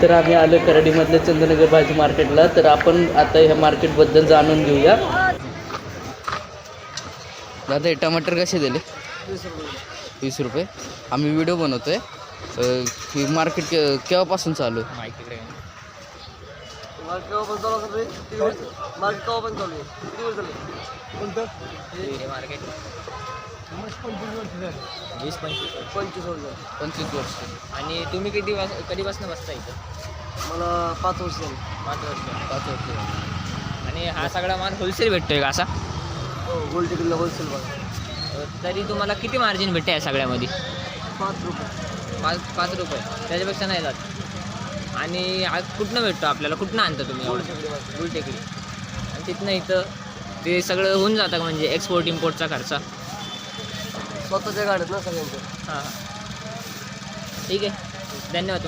तर आम्ही आलो कराडीमधल्या चंद्रनगर भाजी मार्केटला. तर आपण आता ह्या मार्केटबद्दल जाणून घेऊया. दादा हे टमाटर कसे दिले? 20 रुपये. आम्ही व्हिडिओ बनवतो आहे. मार्केट केव्हापासून चालू आहे? माहिती आहे मार्केट 25 वर्ष. आणि तुम्ही कधीपासून बसता इथं? मला 5 वर्ष झाली. 5 वर्ष. 5 वर्ष. आणि हा सगळा माल होलसेल भेटतोय का असा? हो, गोल्ड टिकटला होलसेल बघा. तरी तुम्हाला किती मार्जिन भेटते या सगळ्यामध्ये? 5 रुपये. 5 रुपये, त्याच्यापेक्षा नाही जात. आणि हा कुठनं भेटतो आपल्याला? कुठनं आणता तुम्ही एवढं? गुलटेकडी. आणि तिथनं इथं ते सगळं होऊन जातं का, म्हणजे एक्सपोर्ट इम्पोर्टचा खर्च? स्वतःच्या गाड्यात ना सगळ्यांच्या. हां हां, ठीक आहे, धन्यवाद.